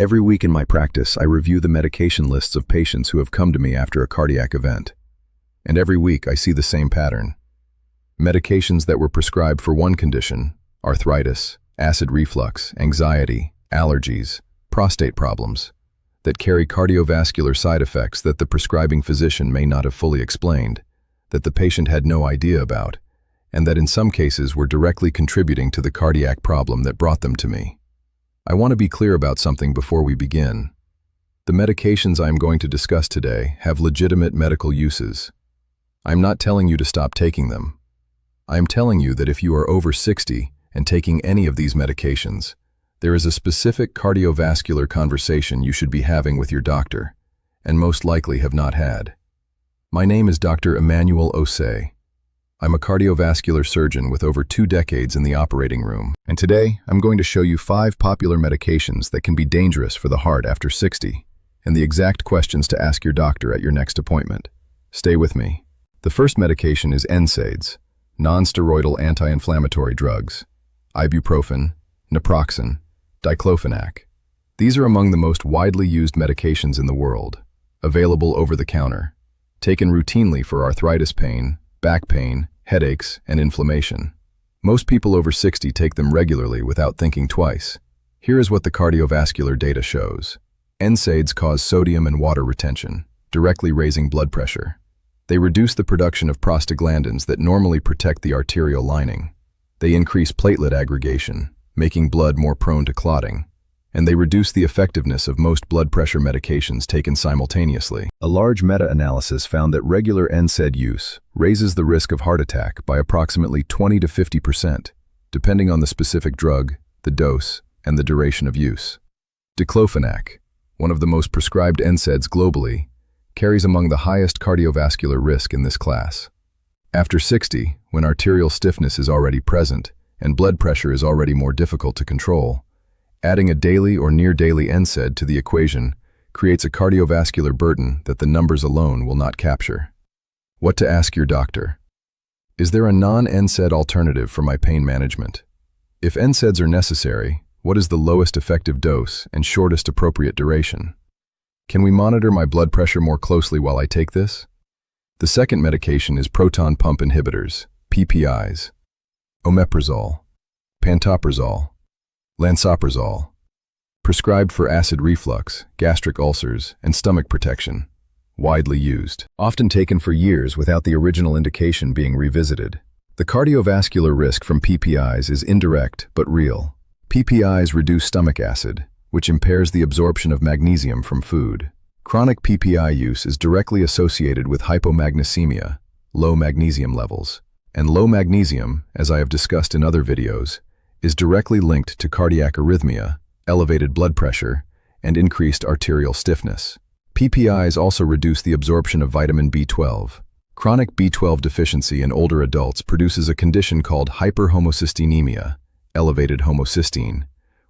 Every week in my practice, I review the medication lists of patients who have come to me after a cardiac event. And every week I see the same pattern. Medications that were prescribed for one condition, arthritis, acid reflux, anxiety, allergies, prostate problems, that carry cardiovascular side effects that the prescribing physician may not have fully explained, that the patient had no idea about, and that in some cases were directly contributing to the cardiac problem that brought them to me. I want to be clear about something before we begin. The medications I am going to discuss today have legitimate medical uses. I am not telling you to stop taking them. I am telling you that if you are over 60 and taking any of these medications, there is a specific cardiovascular conversation you should be having with your doctor, and most likely have not had. My name is Dr. Emmanuel Osei. I'm a cardiovascular surgeon with over 2 decades in the operating room, and today I'm going to show you 5 popular medications that can be dangerous for the heart after 60, and the exact questions to ask your doctor at your next appointment. Stay with me. The first medication is NSAIDs, non-steroidal anti-inflammatory drugs, ibuprofen, naproxen, diclofenac. These are among the most widely used medications in the world, available over the counter, taken routinely for arthritis pain, back pain, headaches, and inflammation. Most people over 60 take them regularly without thinking twice. Here is what the cardiovascular data shows. NSAIDs cause sodium and water retention, directly raising blood pressure. They reduce the production of prostaglandins that normally protect the arterial lining. They increase platelet aggregation, making blood more prone to clotting. And they reduce the effectiveness of most blood pressure medications taken simultaneously. A large meta-analysis found that regular NSAID use raises the risk of heart attack by approximately 20 to 50%, depending on the specific drug, the dose, and the duration of use. Diclofenac, one of the most prescribed NSAIDs globally, carries among the highest cardiovascular risk in this class. After 60, when arterial stiffness is already present and blood pressure is already more difficult to control, adding a daily or near-daily NSAID to the equation creates a cardiovascular burden that the numbers alone will not capture. What to ask your doctor? Is there a non-NSAID alternative for my pain management? If NSAIDs are necessary, what is the lowest effective dose and shortest appropriate duration? Can we monitor my blood pressure more closely while I take this? The second medication is proton pump inhibitors, PPIs, omeprazole, pantoprazole, lansoprazole, prescribed for acid reflux, gastric ulcers, and stomach protection, widely used, often taken for years without the original indication being revisited. The cardiovascular risk from PPIs is indirect but real. PPIs reduce stomach acid, which impairs the absorption of magnesium from food. Chronic PPI use is directly associated with hypomagnesemia, low magnesium levels, and low magnesium, as I have discussed in other videos, is directly linked to cardiac arrhythmia, elevated blood pressure, and increased arterial stiffness. PPIs also reduce the absorption of vitamin B12. Chronic B12 deficiency in older adults produces a condition called hyperhomocysteinemia, elevated homocysteine,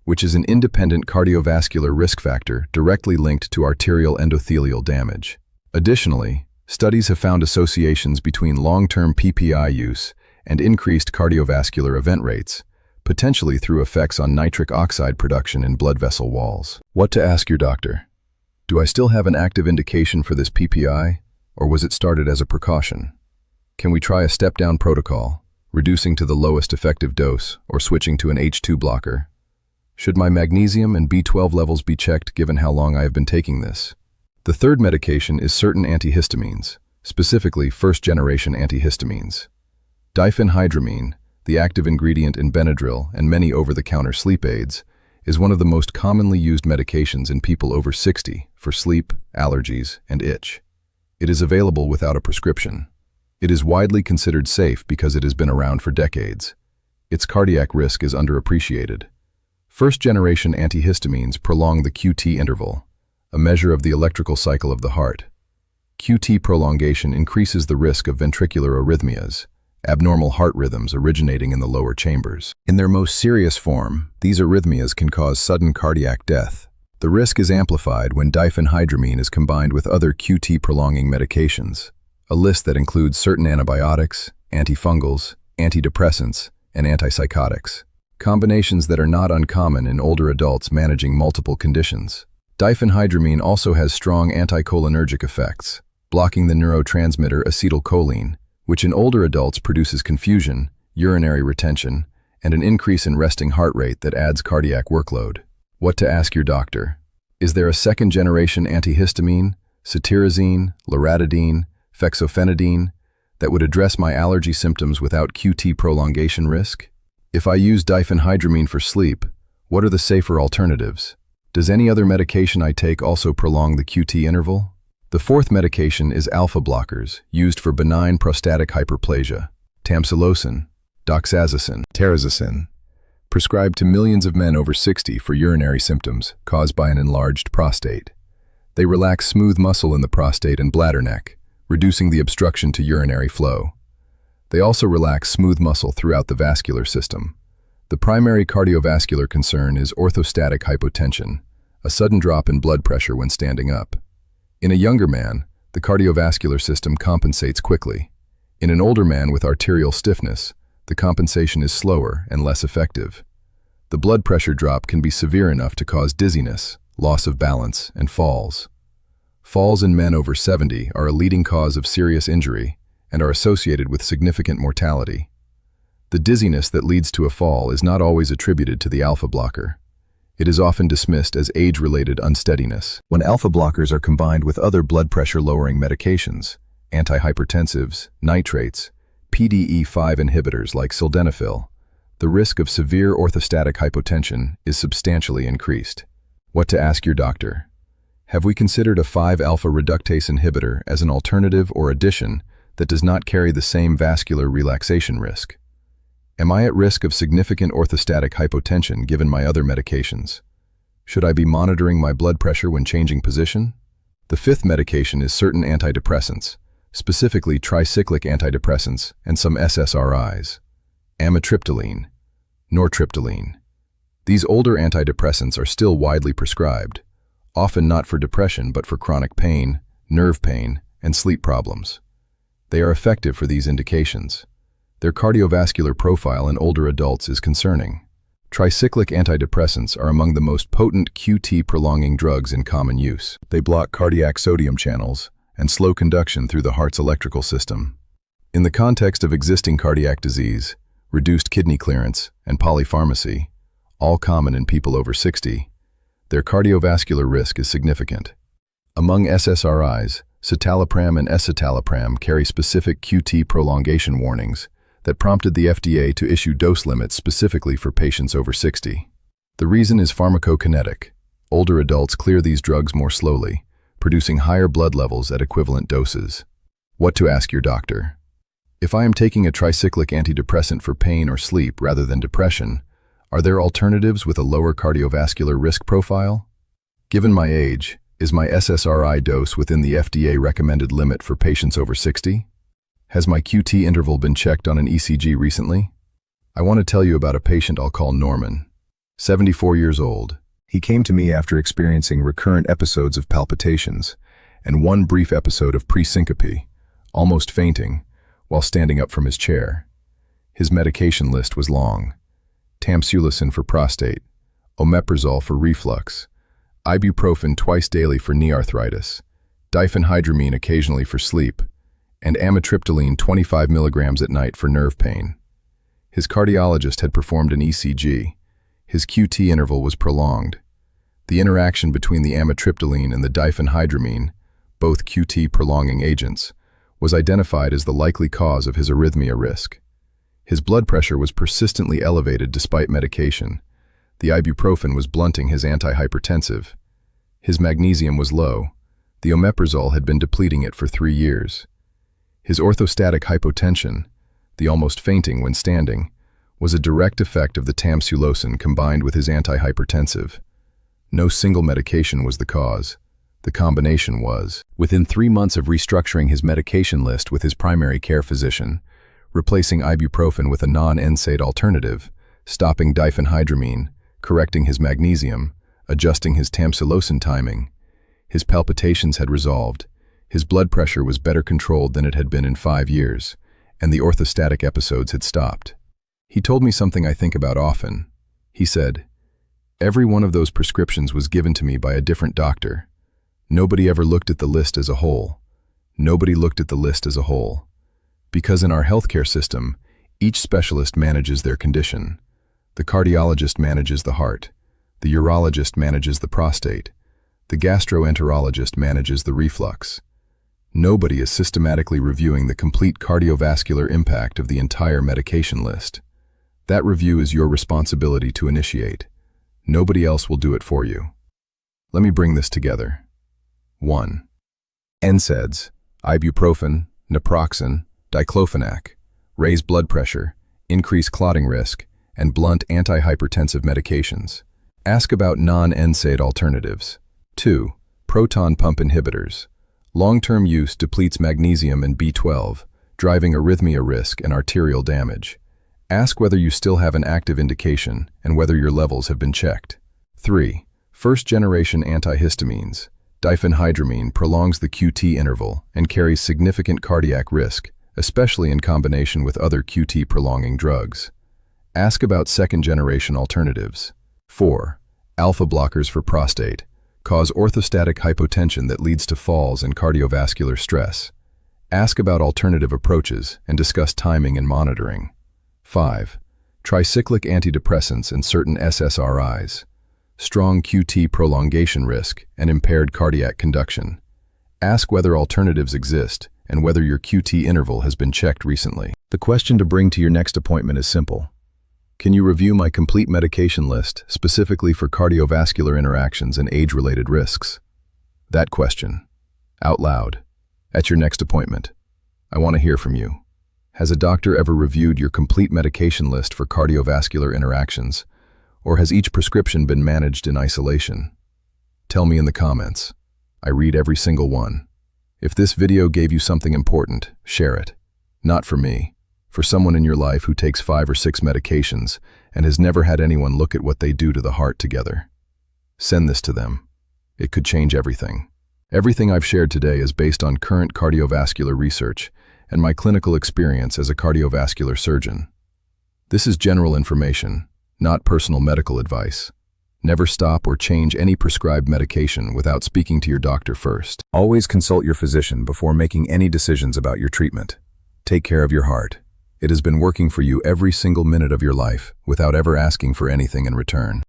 which is an independent cardiovascular risk factor directly linked to arterial endothelial damage. Additionally, studies have found associations between long-term PPI use and increased cardiovascular event rates, potentially through effects on nitric oxide production in blood vessel walls. What to ask your doctor? Do I still have an active indication for this PPI, or was it started as a precaution? Can we try a step-down protocol, reducing to the lowest effective dose or switching to an H2 blocker? Should my magnesium and B12 levels be checked given how long I have been taking this? The third medication is certain antihistamines, specifically first-generation antihistamines. Diphenhydramine, the active ingredient in Benadryl and many over-the-counter sleep aids, is one of the most commonly used medications in people over 60 for sleep, allergies, and itch. It is available without a prescription. It is widely considered safe because it has been around for decades. Its cardiac risk is underappreciated. First-generation antihistamines prolong the QT interval, a measure of the electrical cycle of the heart. QT prolongation increases the risk of ventricular arrhythmias, abnormal heart rhythms originating in the lower chambers. In their most serious form, these arrhythmias can cause sudden cardiac death. The risk is amplified when diphenhydramine is combined with other QT prolonging medications, a list that includes certain antibiotics, antifungals, antidepressants, and antipsychotics. combinations that are not uncommon in older adults managing multiple conditions. Diphenhydramine also has strong anticholinergic effects, blocking the neurotransmitter acetylcholine, which in older adults produces confusion, urinary retention, and an increase in resting heart rate that adds cardiac workload. What to ask your doctor? Is there a second-generation antihistamine, cetirizine, loratadine, fexofenadine, that would address my allergy symptoms without QT prolongation risk? If I use diphenhydramine for sleep, what are the safer alternatives? Does any other medication I take also prolong the QT interval? The fourth medication is alpha blockers, used for benign prostatic hyperplasia. Tamsulosin, doxazosin, terazosin, prescribed to millions of men over 60 for urinary symptoms caused by an enlarged prostate. They relax smooth muscle in the prostate and bladder neck, reducing the obstruction to urinary flow. They also relax smooth muscle throughout the vascular system. The primary cardiovascular concern is orthostatic hypotension, a sudden drop in blood pressure when standing up. In a younger man, the cardiovascular system compensates quickly. In an older man with arterial stiffness, the compensation is slower and less effective. The blood pressure drop can be severe enough to cause dizziness, loss of balance, and falls. Falls in men over 70 are a leading cause of serious injury and are associated with significant mortality. The dizziness that leads to a fall is not always attributed to the alpha blocker. It is often dismissed as age-related unsteadiness. When alpha blockers are combined with other blood pressure-lowering medications, antihypertensives, nitrates, PDE5 inhibitors like sildenafil, the risk of severe orthostatic hypotension is substantially increased. What to ask your doctor? Have we considered a 5-alpha reductase inhibitor as an alternative or addition that does not carry the same vascular relaxation risk? Am I at risk of significant orthostatic hypotension given my other medications? Should I be monitoring my blood pressure when changing position? The fifth medication is certain antidepressants, specifically tricyclic antidepressants and some SSRIs, amitriptyline, nortriptyline. These older antidepressants are still widely prescribed, often not for depression but for chronic pain, nerve pain, and sleep problems. They are effective for these indications. Their cardiovascular profile in older adults is concerning. Tricyclic antidepressants are among the most potent QT-prolonging drugs in common use. They block cardiac sodium channels and slow conduction through the heart's electrical system. In the context of existing cardiac disease, reduced kidney clearance, and polypharmacy, all common in people over 60, their cardiovascular risk is significant. Among SSRIs, citalopram and escitalopram carry specific QT prolongation warnings that prompted the FDA to issue dose limits specifically for patients over 60. The reason is pharmacokinetic. Older adults clear these drugs more slowly, producing higher blood levels at equivalent doses. What to ask your doctor? If I am taking a tricyclic antidepressant for pain or sleep rather than depression, are there alternatives with a lower cardiovascular risk profile? Given my age, is my SSRI dose within the FDA recommended limit for patients over 60? Has my QT interval been checked on an ECG recently? I want to tell you about a patient I'll call Norman, 74 years old. He came to me after experiencing recurrent episodes of palpitations and one brief episode of presyncope, almost fainting, while standing up from his chair. His medication list was long: tamsulosin for prostate, omeprazole for reflux, ibuprofen twice daily for knee arthritis, diphenhydramine occasionally for sleep, and amitriptyline 25 milligrams at night for nerve pain. His cardiologist had performed an ECG. His QT interval was prolonged. The interaction between the amitriptyline and the diphenhydramine, both QT prolonging agents, was identified as the likely cause of his arrhythmia risk. His blood pressure was persistently elevated despite medication. The ibuprofen was blunting his antihypertensive. His magnesium was low. The omeprazole had been depleting it for 3 years. His orthostatic hypotension, the almost fainting when standing, was a direct effect of the tamsulosin combined with his antihypertensive. No single medication was the cause. The combination was. Within 3 months of restructuring his medication list with his primary care physician, replacing ibuprofen with a non-NSAID alternative, stopping diphenhydramine, correcting his magnesium, adjusting his tamsulosin timing, his palpitations had resolved, his blood pressure was better controlled than it had been in 5 years, and the orthostatic episodes had stopped. He told me something I think about often: He said, "Every one of those prescriptions was given to me by a different doctor. Nobody ever looked at the list as a whole. Nobody looked at the list as a whole. Because in our healthcare system, each specialist manages their condition. The cardiologist manages the heart. The urologist manages the prostate. The gastroenterologist manages the reflux. Nobody is systematically reviewing the complete cardiovascular impact of the entire medication list. That review is your responsibility to initiate. Nobody else will do it for you." Let me bring this together. 1. NSAIDs, ibuprofen, naproxen, diclofenac, raise blood pressure, increase clotting risk, and blunt antihypertensive medications. Ask about non-NSAID alternatives. 2. Proton pump inhibitors. Long-term use depletes magnesium and B12, driving arrhythmia risk and arterial damage. Ask whether you still have an active indication and whether your levels have been checked. 3. First-generation antihistamines. Diphenhydramine prolongs the QT interval and carries significant cardiac risk, especially in combination with other QT prolonging drugs. Ask about second-generation alternatives. 4. Alpha blockers for prostate. Cause orthostatic hypotension that leads to falls and cardiovascular stress. Ask about alternative approaches and discuss timing and monitoring. 5. Tricyclic antidepressants and certain SSRIs. Strong QT prolongation risk and impaired cardiac conduction. Ask whether alternatives exist and whether your QT interval has been checked recently. The question to bring to your next appointment is simple. Can you review my complete medication list, specifically for cardiovascular interactions and age-related risks? That question, out loud, at your next appointment. I want to hear from you. Has a doctor ever reviewed your complete medication list for cardiovascular interactions, or has each prescription been managed in isolation? Tell me in the comments. I read every single one. If this video gave you something important, share it. Not for me. For someone in your life who takes 5 or 6 medications and has never had anyone look at what they do to the heart together. Send this to them. It could change everything. Everything I've shared today is based on current cardiovascular research and my clinical experience as a cardiovascular surgeon. This is general information, not personal medical advice. Never stop or change any prescribed medication without speaking to your doctor first. Always consult your physician before making any decisions about your treatment. Take care of your heart. It has been working for you every single minute of your life without ever asking for anything in return.